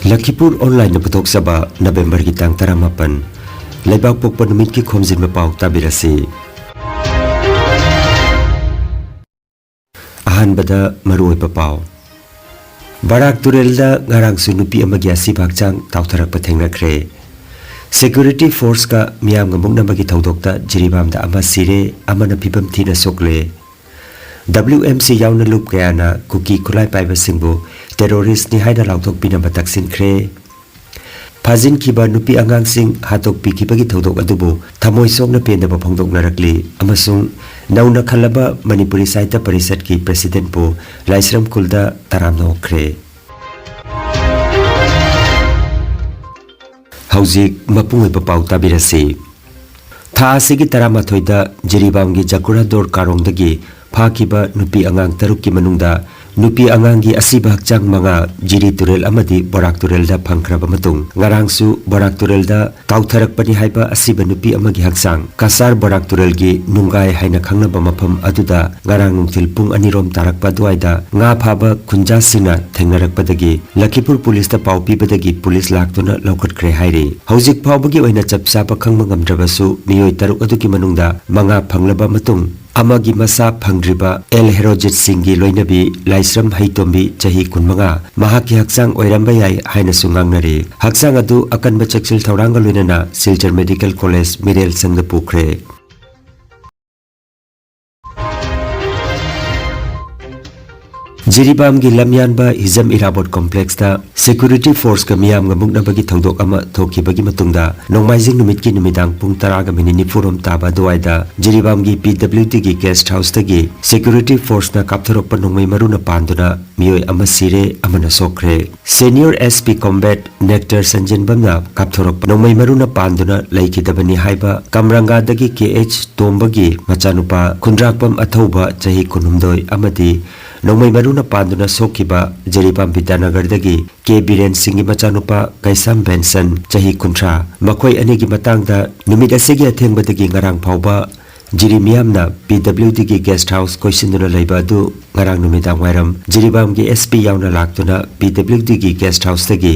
Lakhipur online पुथोक्सबा November की तांग 18 लेबाक पोकपा नुमित की खोमजिन में पाव ताबिरसी अहानबदा मरुओइबा पाव Barack तुरेलदा ngarangsu nupi amagi asib hakchang tawtharakpa thengnakre security force ka miyam ga muknabagi thodokta jiribamda ama sire amana phibam thina sokle WMC yauna lup kayana kuki khulai paiba singbu terrorist ni haida lautok pinamba taksin khre phajin kiba nupi angang sing hatok pi kibagi thodok adubu thamoi sokna pendaba phongdok narakli amasung nauna khalaba manipuri saita parisat ki president po laisram kulda taramno khre hauzik mapungoi pa pau tabirasi tha asigi taramathoida jiribam gi jakura dor karongdagi phakiba nupi angang taruk ki manungda nupi angangi asiba hakchang manga jiri turel amadi borak turel da phangkraba matung ngarangsu borak turel da tautharak pani haiba asiba nupi amagi hakchang kasar borak turel gi nungai haina khangnaba mafam aduda ngarang nungthil pung anirom tarakpa duaida nga phaba khunja sina thengnarakpadagi Lakhipur police ta pau pibadagi police laktuna lokhatkre haire hojik phawbagi oina chapsa pa khangma ngamdrabasu miyoi taruk aduki manungda manga phanglaba matung amagi masa phangriba El Herojit Singh loinabi laisram haitombi chahi kunmanga mahaki hakchang oiramba yai haina sungangnare hakchang adu akanba cheksil thoranga loinana Silchar Medical College Mirel sangda pukre Jiribam gi lamyanba hizam irabot complex da security force ka miyam ga muknabagi thodok ama thokibagi matungda nongmaijing numit ki numidang pung 10 ga minini forum taba duaida Jiribam gi PWD gi guest house tagi security force na kapthorok pa nongmai maruna panduna miyoi ama sire amana sokre senior SP combat nectar sanjan bamna kapthorok pa nongmai maruna panduna laikidabani haiba kamranga dagi KH tombagi machanupa khundrakpam athauba chahi kunumdoi amadi nongmai maruna panduna sokiba Jiribam Vidanagar dagi K Biren Singh machanupa Kaisam Benson chahi kuntra makoi ani gi matangda numit asegi athengbadagi ngarang phauba Jirimiyamna PWD gi guest house koisinduna leiba du ngarang numidang wairam Jiribam gi SP yauna laktuna PWD gi guest house tagi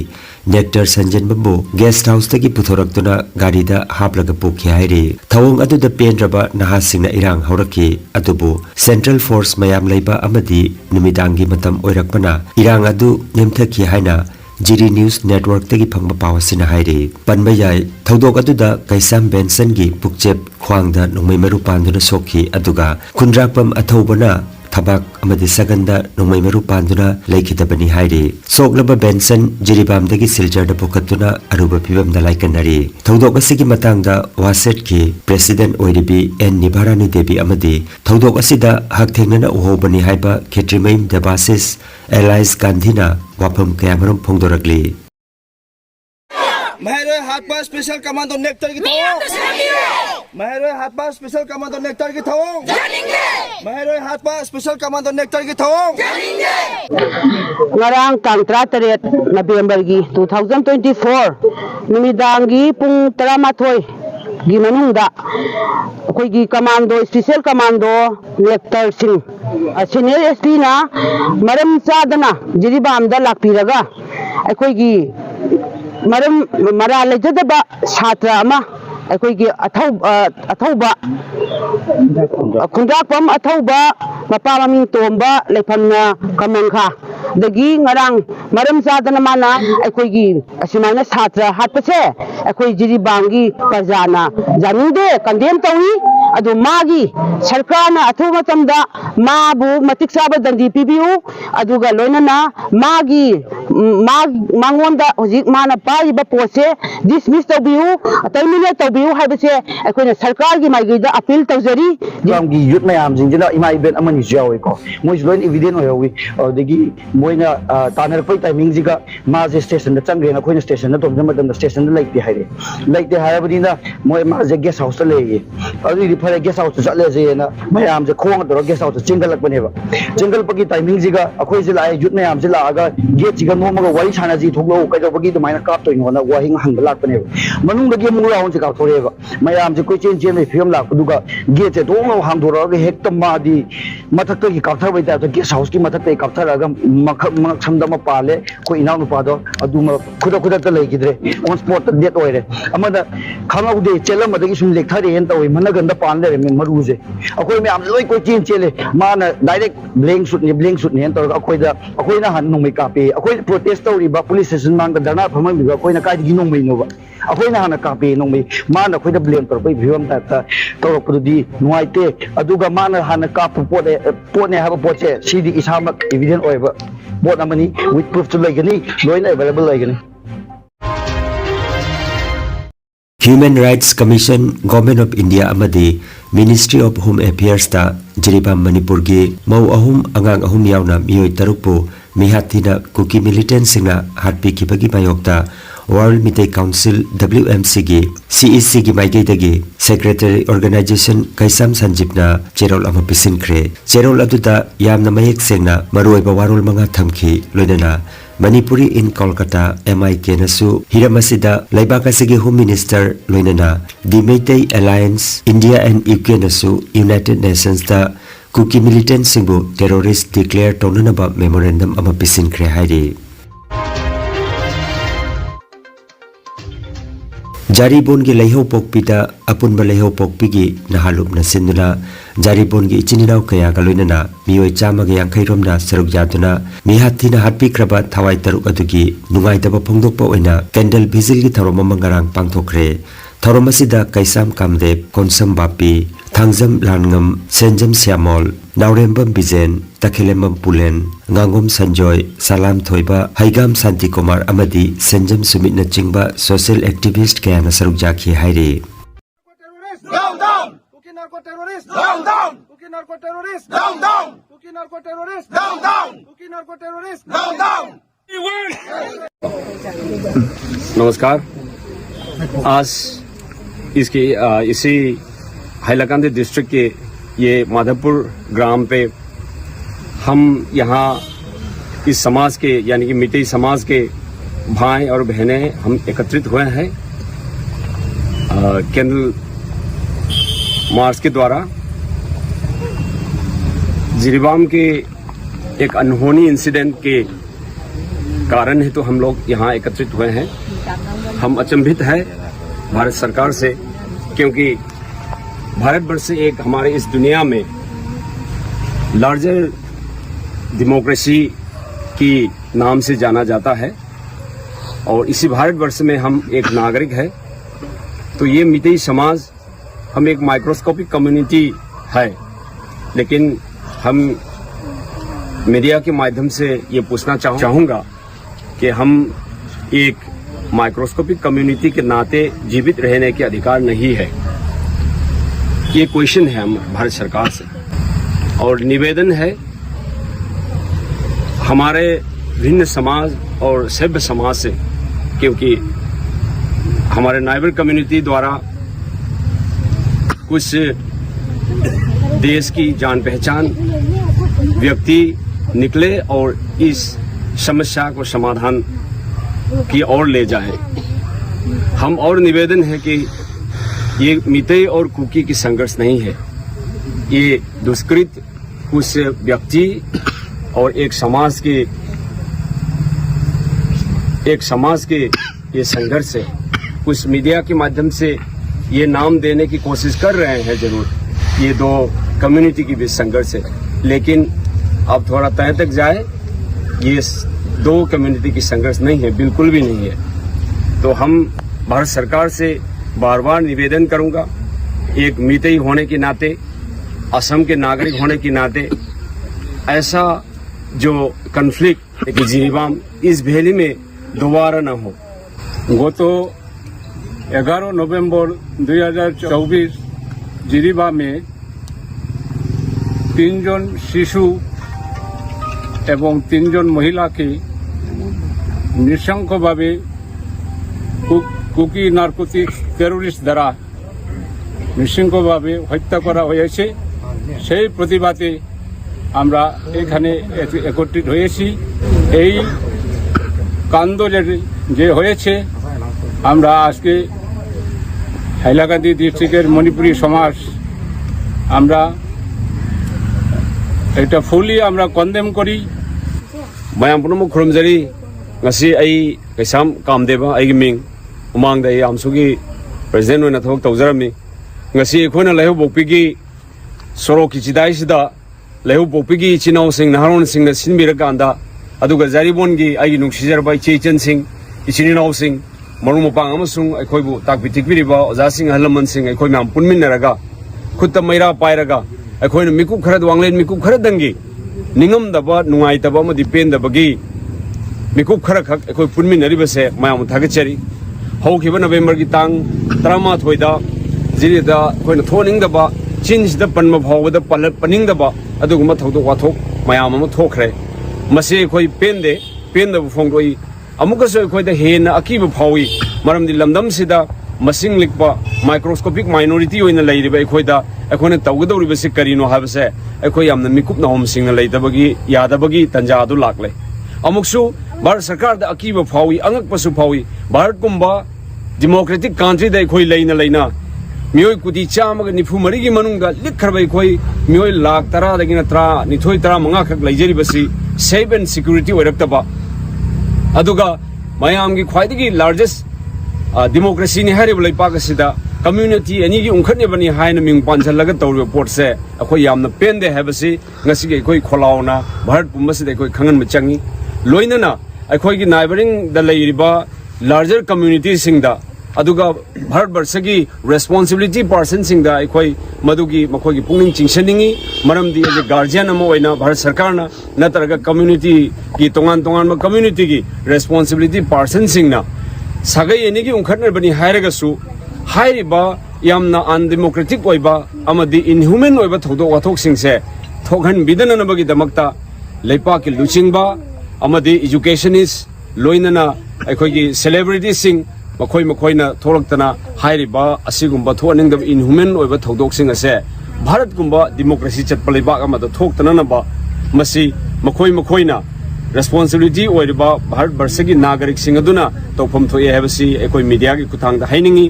Nectar Sanjan Bambu guest house tagi puthoraktuna gari da haplaga pukhi haire thawong adu da penraba nahasingna irang hauraki adubu central force mayam leiba amadi numidangi matam oirakpana irang adu nemthaki haina Jiri News Network tagi phangba pawasina haire panba yai thodok adu da Kaisam Benson gi pukchep khwangda nongmai maru panduna sokhi aduga khundrakpam athobana Tabak amadi saganda nongmai maru panduna laikidabani haire soklaba Benson Jiribam dagi Silchar da pukatuna aruba phibam da laikanari thodok asigi matangda waset ki president oiribi N Nibarani Devi amadi thodok asida hak thengnana uhobani haiba Khetrimaim Debasis Elias Gandhina wapam kayamaram phongdorakli Mahero Hatpa Special Commando Nectar की थाओ Mahero Hatpa Special Commando Nectar की थाओ Mahero Hatpa Special Commando Nectar की थाओ ngarang tang 13 November gi 2024 numidangi pung 13 gi manungda koi gi commando special commando Nectar Singh senior SP na maram sadana Jiribam da lakpiraga akoi gi maram mara lejadaba satra ama akoi gi athauba khundrakpam athauba mapa maming tomba lephangna kamangkha dagi ngarang maram sadana mana akoi gi asimaina satra hatpase akoi Jiribam gi prajana janide condemn tawi adu magi sarkarna athu matamda mabu matik saba dandi pibiu aduga loinana magi mangonda hojik mana paiba pose dismiss tabiu terminate tabiu haibase akoina sarkar gi maigida appeal tawjari jamgi youth mayam jinjina ima event amani jawi ko moi join evident hoyi degi moina tanar pai timing jiga ma je station da changre na koina station da tom madam station da like the harabadina moi ma je guest house le adi fare guest house chatle je na mayam je khong do guest house chingal lakbane ba chingal pagi timing jiga akoi je la youth mayam je la aga gate jigam नोमगा वारी सानाजी थोलो कैदबगी दुमाइना कापतोइनो ना वाहिंग हंग लाकने मनुंगदगी मु round से कापथोरेबा मयाम से कोई chain chain में film लाकदुगा gate से दोंग हांगदोरागा हेक्ट मादी मथक्तगी कापथरबै ता guest house की मथक्तै कापथरागा मखमदमा पाले कोई इनाउ नुपादो अदुमा खुदा खुदा त लेगिद्रे ऑन स्पॉट डेट ओइरे अमदा खानाउदे चेलमदगी सुम लेखथारे हेन तोय मनगंदा पान ले मरुजे अखोय में आम लोय कोई चेन चेले माना डायरेक्ट ब्लैंक शूट ने तौर अखोयदा अखोयना हन नोंमै कापे अखोय प्रोटेस्ट तौरिबा पुलिस स्टेशन मांग धरना फमबिबा अखोयना कायदगी नोंमै नोबा अखोयना हन कापे नोंमै माना अखोयदा ब्लेम तौरबै भिवम ताता तौरपदुदी नुआइते अदुगा माना हन काप पोने हाबा पोचे सीदी इसामक एविडेंट ओइबा बोट अमनी विथ प्रूफ तो लेगनी लोइना available लेगनी Human Rights Commission, Government of India amadi Ministry of Home Affairs ta Jiribam Manipur gi mau ahum angang ahum yauna miyoi tarukpo mihathina kuki militant singna hatpi kibagi mayokta World Mitei Council WMC gi CEC gi maigei dagi Secretary Organization Kaisam Sanjipna Cherol ama pisinkre Cherol aduda yamna mayek sengna maroi ba warol manga thamki loinana Manipuri in Kolkata MIK nasu Hiramasida Laibakasigi Home Minister Loinana The Meitei Alliance India and UK nasu United Nations da Kuki militant singbu terrorist declare tonanaba memorandum ama pisin kre hairi Jaribon gi leihau pokpida apunba leihau pokpigi nahalup nasinduna Jaribon gi ichininaw kaya galoinana miyoi chama ga yankhai romna saruk yaduna mihathina hatpi kraba thawai taruk adugi nungai daba phongdokpa oina candle vigil gi tharoma mangarang pangthokre tharomasida Kaisam Kamdev Konsam Bapi Thangjam Langam Senjam Syamol Naurembam Bijen Takhilembam Pulen Ngangom Sanjoy Salam Thoiba Haigam Santi Kumar Amadi Senjam Sumit na chingba social activist kaya na saruk jakhi hairi Down down Kuki narco terrorist down down Kuki narco terrorist down down Kuki narco terrorist down down Kuki narco terrorist down down नमस्कार आज इसी Hailakandi district के ये माधवपुर ग्राम पे हम यहाँ इस समाज के यानी कि मितेई समाज के भाई और बहनें हम एकत्रित हुए हैं कैंडल मार्च के द्वारा जिरीबाम के एक अनहोनी इंसिडेंट के कारण है तो हम लोग यहाँ एकत्रित हुए हैं। हम अचंभित हैं भारत सरकार से क्योंकि भारतवर्ष एक हमारे इस दुनिया में लार्जर डेमोक्रेसी की नाम से जाना जाता है और इसी भारतवर्ष में हम एक नागरिक है तो ये मितेई समाज हम एक माइक्रोस्कोपिक कम्युनिटी है लेकिन हम मीडिया के माध्यम से ये पूछना चाहूँगा कि हम एक माइक्रोस्कोपिक कम्युनिटी के नाते जीवित रहने के अधिकार नहीं है। ये क्वेश्चन है हम भारत सरकार से और निवेदन है हमारे भिन्न समाज और सभ्य समाज से क्योंकि हमारे नाइबर कम्युनिटी द्वारा कुछ देश की जान पहचान व्यक्ति निकले और इस समस्या को समाधान की ओर ले जाए। हम और निवेदन है कि ये मितेई और कुकी की संघर्ष नहीं है, ये दुष्कृत कुछ व्यक्ति और एक समाज के ये संघर्ष है। कुछ मीडिया के माध्यम से ये नाम देने की कोशिश कर रहे हैं जरूर, ये दो कम्युनिटी की भी संघर्ष है, लेकिन अब थोड़ा तय तक जाए ये दो कम्युनिटी की संघर्ष नहीं है, बिल्कुल भी नहीं है। तो हम भारत सरकार से बार बार निवेदन करूंगा, एक मितेई होने के नाते, असम के नागरिक होने के नाते ऐसा जो कन्फ्लिक्ट जिरीबाम इस वैली में दोबारा न हो। गत 11 नवेम्बर 2024 जिरीबामे 3 जन शिशु एवं 3 जन महिला के नृशंसभावे कुकी नार्कोटिक्स टेरोरिस्ट द्वारा नृशंसभावे हत्या करा হয়েছে। সেই প্রতিবাদে আমরা এখানে একত্রিত হয়েছি। এই কাণ্ড যে হয়েছে, আমরা আজকে হাইলাকান্দি ডিস্ট্রিক্টের মণিপুরী সমাজ আমরা এটা ফুলি আমরা কন্ডেম করি। mayam puno khurumjari ngasi ai kaisam kamdeba ai ming umang dai amsugi president oina thok tawjarami ngasi khona lehu bokpigi soro kichidai sida lehu bokpigi chinau sing naharon sing na sinbira kanda aduga jaribon gi ai nungsijar bai chechen sing ichini nau sing marum pang amasung ai khoibu takpitikbiri ba oja sing halaman sing ai khoi mam punmin naraga khutta maira pairaga ai khoina mikuk khara wanglen mikuk khara dangi ningam daba nungai daba ma dipen daba gi mikuk khara khak ekoi punmin nari base mayam thagachari hau khiba November gi tang trama thoida jiri da khoina thoning daba chin sida panma bhaw da paning daba aduguma thogdo wathok mayam ma thokre mase khoi pende da phongroi amuka so khoi da hen akiba bhawi maram di lamdam sida masing likpa microscopic minority oina leiriba khoi da ekhone tawgdori base karino habase ekhoi yamna mikup na hom singna leidabagi yadabagi tanja adu lakle amuksu bharat sarkar da akiba phawi angak pasu phawi bharat kumba democratic country da ekhoi leina mioi kuti chama ga nifu mari gi manung da likharba ekhoi mioi lakh tara dagi na tra nithoi tara manga khak leijeri basi safe and security oiraktaba aduga mayam gi khwaidagi largest democracy ni haribla ipaka sida community ani gi ungkhane bani haina ming panjal laga tawri port se akhoi yamna pende habasi ngasi gi khoi kholauna bharat pumba se khoi khangan machangi loinana akhoi gi neighboring da leiriba larger community singda aduga bharat barsa gi responsibility person singda akhoi madugi makhoi gi pungning chingsaningi maramdi ge guardian ama oina bharat sarkar na natraga community gi tongan ma community gi responsibility person singna sagai ani gi ungkhane bani hairaga su hairiba yamna undemocratic oiba amadi inhuman oiba thodo wathok singse thokhan bidana nabagi damakta leipa ki luchingba amadi educationist loinana akhoi gi celebrity sing makhoi na tholaktana hairiba asigumba thoning da inhuman oiba thodok sing ase bharat kumba democracy chatpa leiba amada thoktana na ba masi makhoi na responsibility oiba bharat barsa gi nagarik sing aduna tawpham thoi habasi akhoi media gi kuthang da hainingi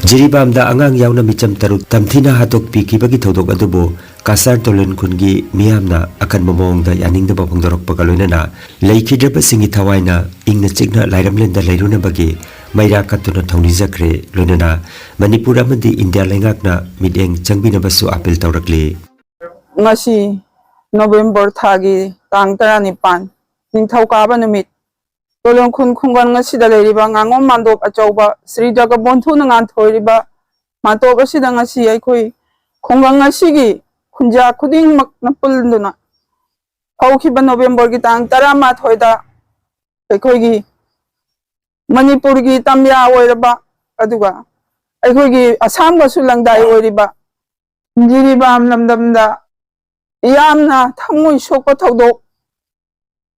Jiribam da angang yauna micham taruk tamthina hatok pikibagi thodok adubo kasar tolen kungi miyamna akan momong da yaning da bongdorok pakaloina na leikhidreba singi thawaina ingna chigna lairamlen da leiruna bagi maira katuna thongni jakre loinana manipur amadi india lengakna mideng changbina basu apel tawrakli ngasi November thagi tang 19 ningthauka numit tolong khungan ngasi da leiriba ngangom mandop achauba Sri Jagabondhu nangan thoiriba matop asida ngasi akhoi khungang ngasi gi khunja khuding mak napulnduna haukiba November gi tang 13 thoida akhoi gi Manipur gi tamya oiraba aduga akhoi gi Assam ga sulangdai oiriba Jiribam lamdamda yamna thangoi sokpa thodok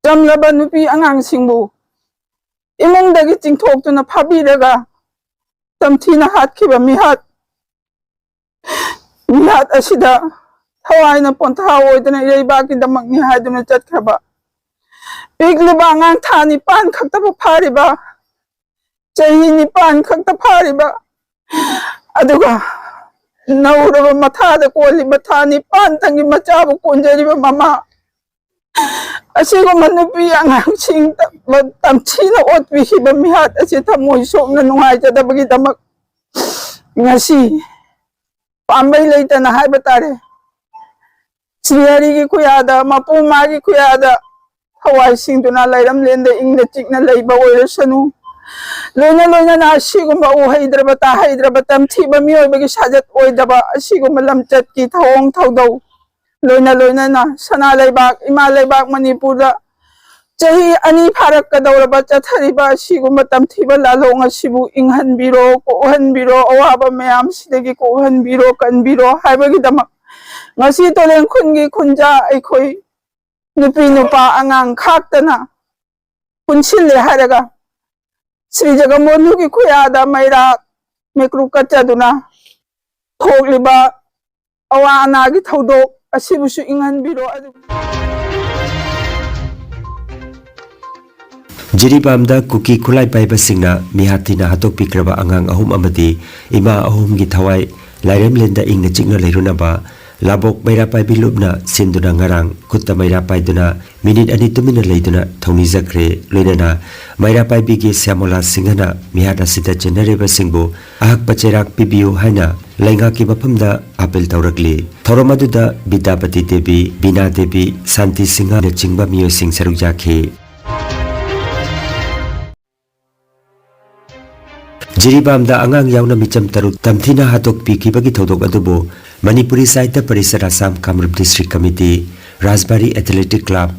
jamlaba nupi angang singbu imongdagi chingthoktuna phabiraga tamthina hatkhiba mihat asida thawaina pontha oidana ireiba ki damakni haiduna chatkhaba pigliba angang thani pan khakta phariba chahi ni pan khakta phariba aduga nauraba mathada koliba thani pan tangi machabu konjariba mama asigo manupi angang sing tamchina otwi hiba mihat asi thamoi sokna nungai jada bagi damak ngasi pambai leitana haiba tare srihari gi khuyada mapuma gi khuyada hawai singduna lairam lende ingna chikna leiba oirasanu loina na asigumba uhaidra ta haidra tamthiba mioi bagi sajat oidaba asigumba lamchat ki thong thodau loina na sana leibak ima leibak Manipur da chahi ani pharak kadawraba chathariba sigumba tamthiba lalong asibu inghanbiro kohanbiro awaba mayam sidagi kohanbiro kanbiro haibagi damak ngasi toleng khungi khunja aikhoi nupi nupa angang khaktana punchile haraga Sri Jagabondhu gi khuyada maira mekru kachaduna thogliba awa anagi thodok asibusu inghanbiro adu Jiribamda kuki kulai paiba singna mihatina hatok pikraba angang ahum amadi ima ahum gi thawai lairem lenda ingna chingna leiruna ba labok maira pai bilubna sinduna ngarang kutta maira pai duna minute ani tumina leiduna thoni zakre loinana maira pai bigi syamola singhana mihata sita genereba singbu ahak pacherak pibiu haina lainga ki baphamda apel taurakli thoromaduda Bidapati Devi Bina Devi Santi Singha ne chingba miyo sing saruk jakhi Jiribamda angang yauna micham taruk tamthina hatok pikibagi thodok adubo Manipuri Sahitya Parishad Assam Kamrup District Committee Rajbari Athletic Club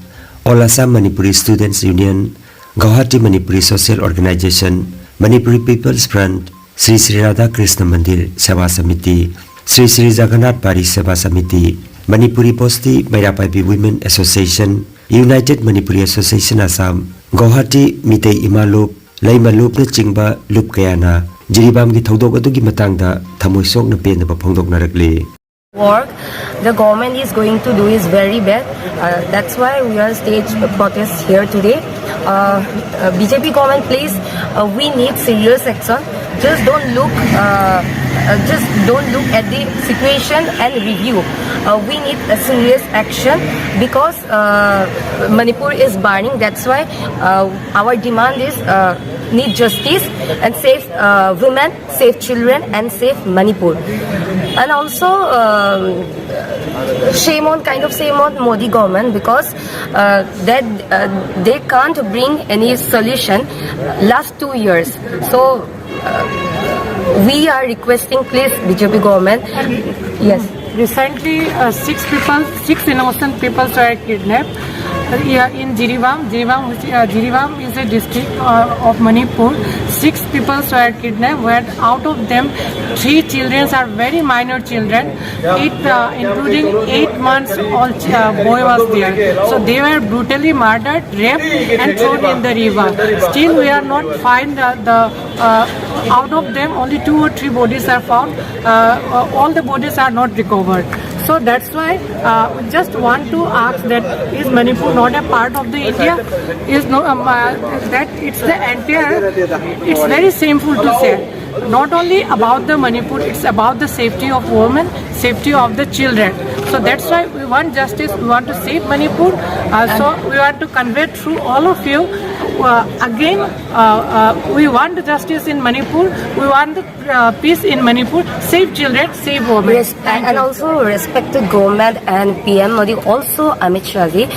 All Assam Manipuri Students Union Guwahati Manipuri Social Organization Manipuri People's Front Sri Sri Radha Krishna Mandir Seva Samiti Sri Sri Jagannath Pari Seva Samiti Manipuri Bosti Mairapai Women Association United Manipuri Association Assam Guwahati Mitei Imalup Laima Lup na chingba lup kayana Jiribam gi thodok adugi matangda thamoi sokna penaba phongdoknarakli Work the government is going to do is very bad. That's why we are stage protest here today. BJP government, please, we need serious action. Just don't look at the situation and review. We need a serious action because Manipur is burning. That's why our demand is need justice and save women, save children, and save Manipur. And also shame on Modi government because that they can't bring any solution last 2 years. So we are requesting, please, BJP government. Yes. Recently, 6 innocent people were kidnapped. In Jiribam. Jiribam is a district of Manipur. 6 people were kidnapped, where out of them 3 children are very minor children, including 8 months old boy was there. So they were brutally murdered, raped and thrown in the river. Still we are not find out of them only 2 or 3 bodies are found. All the bodies are not recovered. So that's why we just want to ask that is Manipur not a part of the India? Is no that it's the entire. It's very shameful to say. Not only about the Manipur, it's about the safety of women, safety of the children. So that's why we want justice. We want to save Manipur. So we want to convey through all of you. We want justice in Manipur. We want peace in Manipur. Save children, save women. And also respected government and PM Modi, also Amit Shah ji.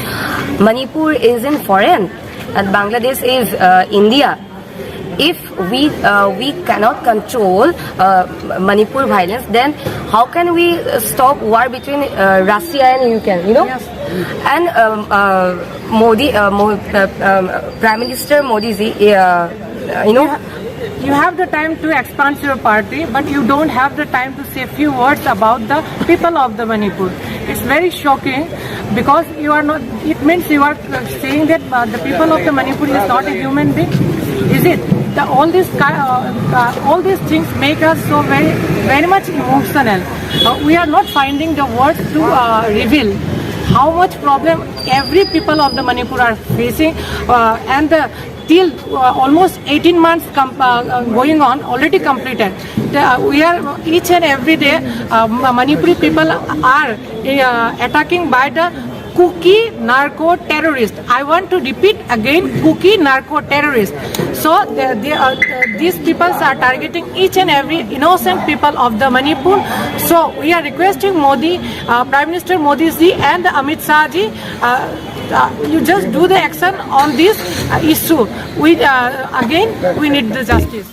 Manipur is in foreign and Bangladesh is India. If we cannot control Manipur violence, then how can we stop war between Russia and Ukraine? You know. Yes. And Prime Minister Modi ji, You have the time to expand your party, but you don't have the time to say a few words about the people of the Manipur. It's very shocking because you are not. It means you are saying that the people of the Manipur is not a human being. Is it? All these things make us so very much emotional. We are not finding the words to reveal how much problem every people of the Manipur are facing, and till almost 18 months going on, already completed. We are each and every day, Manipuri people are attacking by the Kuki narco terrorist. I want to repeat again, Kuki narco terrorist. So these people are targeting each and every innocent people of the Manipur. So we are requesting Modi, Prime Minister Modi ji and Amit Shah ji, you just do the action on this issue. We need the justice.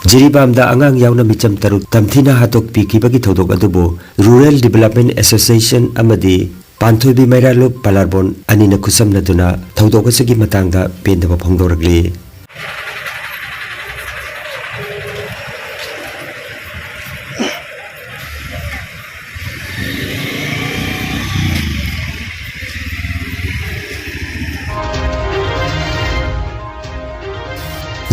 Jiribamda angang yauna micham taruk tamthina hatok pikibagi thodok adubo Rural Development Association amadi Panthoibi Mairalup Palarbon anina kusamna duna thodok asigi matangda pendaba phongdoragli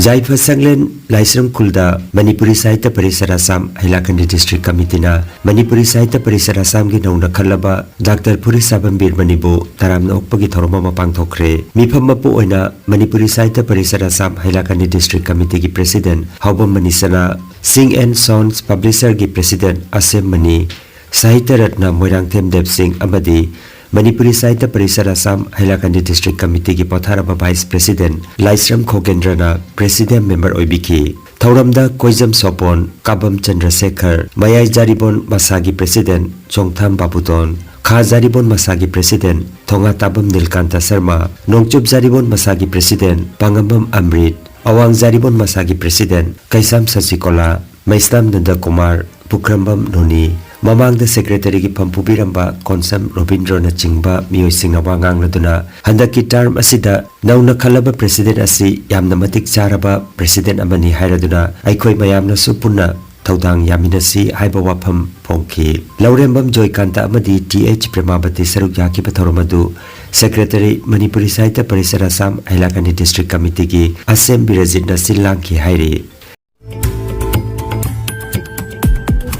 Jaifa Sanglen Laisram Kulda Manipuri Sahitya Parishad Assam Hailakandi District Committee na Manipuri Sahitya Parishad Assam gi nauna khalaba Dr. Puri Sabambir Manibu taramna okpagi thoroma mapang thokre mifam mapu oina Manipuri Sahitya Parishad Assam Hailakandi District Committee gi President Haubam Manisana Singh and Sons Publisher gi President Asem Mani Sahitya Ratna Moirangthem Dev Singh amadi Manipuri Sahitya Parishad Assam Hailakandi District Committee gi Potharaba Vice President Laisram Khogendrana President Member Oibiki Thauramda Koizam Sopon Kabam Chandrasekhar Mayai Jaribon Masagi President Chongtham Babudon Kha Jaribon Masagi President Thonga Tabam Nilkanta Sharma Nongchup Jaribon Masagi President Pangambam Amrit Awang Jaribon Masagi President Kaisam Sachikola Maislam Nanda Kumar Pukrambam Noni Mamang the Secretary ki Pampubiramba Konsam Robindro na Chingba Mioy Singnawangang Laduna Handaki term asida Nauna Kalaba President Asi Yamna Matik Charaba President Amani Hairaduna Aikoi Mayamna Supuna Taudang Yaminasi Haiba Wapam Pongki Laurembam Joy Kanta Amadi TH Premabati Saruk Yaki Patoromadu Secretary Manipuri Sahitya Parishad Assam Hailakandi District Committee ki Asem Birajit na Silang ki Hairi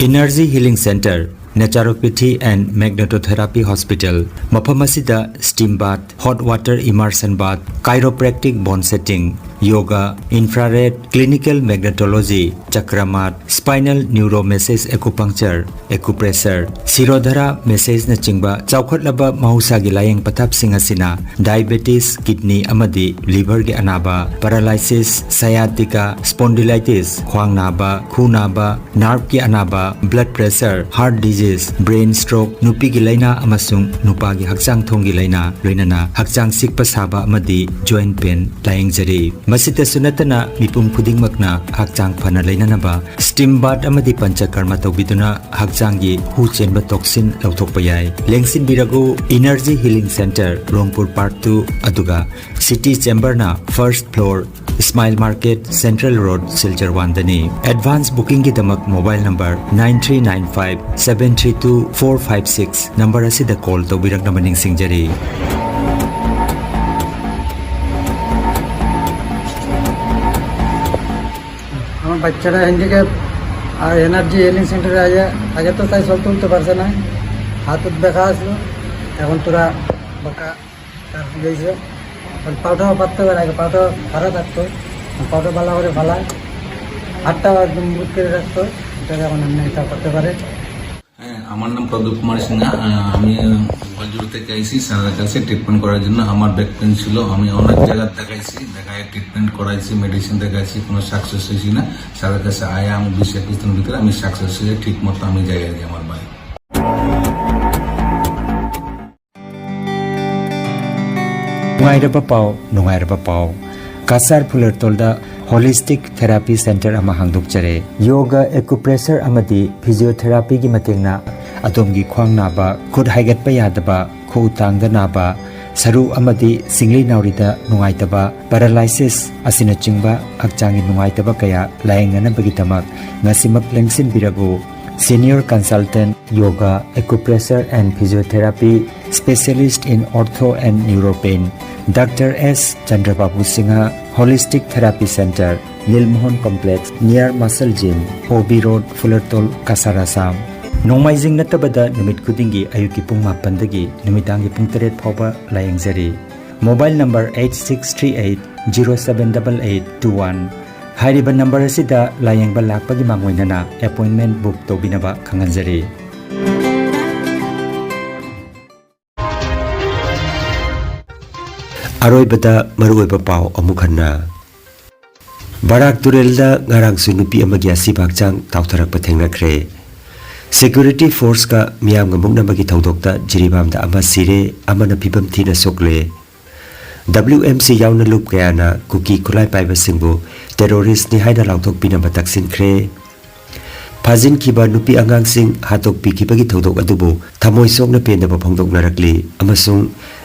Energy Healing Center, Naturopathy and Magnetotherapy Hospital, Mapamasida Steam Bath, Hot Water Immersion Bath, Chiropractic Bone Setting, Yoga, Infrared, Clinical Magnetology, Chakramat, Spinal Neuro Massage Acupuncture, Acupressure, Sirodhara Massage na Chingba, Chaukatlaba Mahusagi Layang Patap Singasina, Diabetes, Kidney Amadi, Liver Ge Anaba, Paralysis, Sciatica, Spondylitis, Khwang Naba, Khu Naba, Nerve Ge Anaba, Blood Pressure, Heart Disease, Brain Stroke, Nupi Ge Laina Amasung, Nupa Ge Hakchang Thong Ge Laina, Loinana, Hakchang Sikpa Saba Amadi, Joint Pain, Layang Jari. Masita sunatana mipum khudingmakna hakchang phana leinanaba steam bath amadi panchakarma tawbiduna hakchangi hu chenba toxin lauthokpa yai lengsin biragu Energy Healing Center Rongpur Part 2 aduga City Chamber na first floor Smile Market Central Road Silchar Wandani advance booking gi damak mobile number 9395 732 456 number asida call tawbirak namaning singjari বাচ্চারা handicap আর energy healing সেন্টারে আগে তো তাই সব তুলতে পারছে না হাতত ব্যথা আসলো এখন তোরা বাঁকা তার গেছে পাউটাও পাততে পারে আগে পাউটা ভাড়া থাকতো পাউটা ভালো করে ফালায় হাতটা একদম বুট করে রাখতো এটা এখন এমনি এটা করতে পারে হ্যাঁ আমার নাম প্রদীপ কুমার সিনহা আমি গোয়ালজুড়ি থেকে আইসি স্যারের কাছে ট্রিটমেন্ট করার জন্য আমার ব্যাক পেন ছিল আমি অনেক জায়গা দেখাইছি দেখায় ট্রিটমেন্ট করাইছি মেডিসিন দেখাইছি কোনো সাকসেস হয়েছি না স্যারের কাছে আয়া আমি 20-21 দিনের ভিতরে আমি সাকসেস হয়ে ঠিক মতো আমি যাই আর কি আমার বাড়ি Nungairaba Pau Kasar Pulertolda Holistic Therapy Center ama hangdokjare Yoga Acupressure amadi Physiotherapy gi matingna adomgi khwang naba khud haigatpa yadaba khu tangda naba saru amadi singli naurida nungaitaba paralysis asina chingba hakchangi nungaitaba kaya laengana bagi tamak ngasimak lengsin birago Senior Consultant Yoga Acupressure and Physiotherapy Specialist in Ortho and Neuropain Dr. S. Chandrababu Singha Holistic Therapy Center Lilmohon Complex near Muscle Gym OB Road Fullertol Kasar Assam Nongmaijing natabada numit kudingi ayuki pung 8 dagi numidangi pung 3 phawba layengjari Mobile number 8638078821 Hairiba number asida layengba lakpagi mangoinana appointment book tobinaba khanganjari Aroibada maruiba pau amukhanna Barak Turelda ngarang sunupi amagi asibakchang tautharakpa thengnakre Security Force ka miyam ga muknabagi thaudokta jiribamda ama sire amana pibam thina sokle WMC yauna lup kayana kuki khulai paiba singbu terrorist ni haida lauthok pinaba taksin khre Phajin kiba nupi angang sing hatok pi kibagi thodok adubu thamoi sokna pendaba phongdok narakli amasung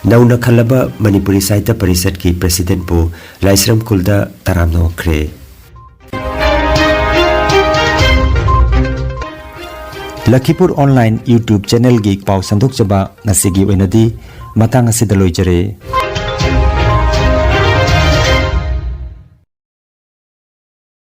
nauna khalaba Manipuri Sahitya Parishad ki president po Laisram Kulda taramno khre Lakhipur online YouTube channel gi pau sandok chaba ngasigi oinadi matang asida loijare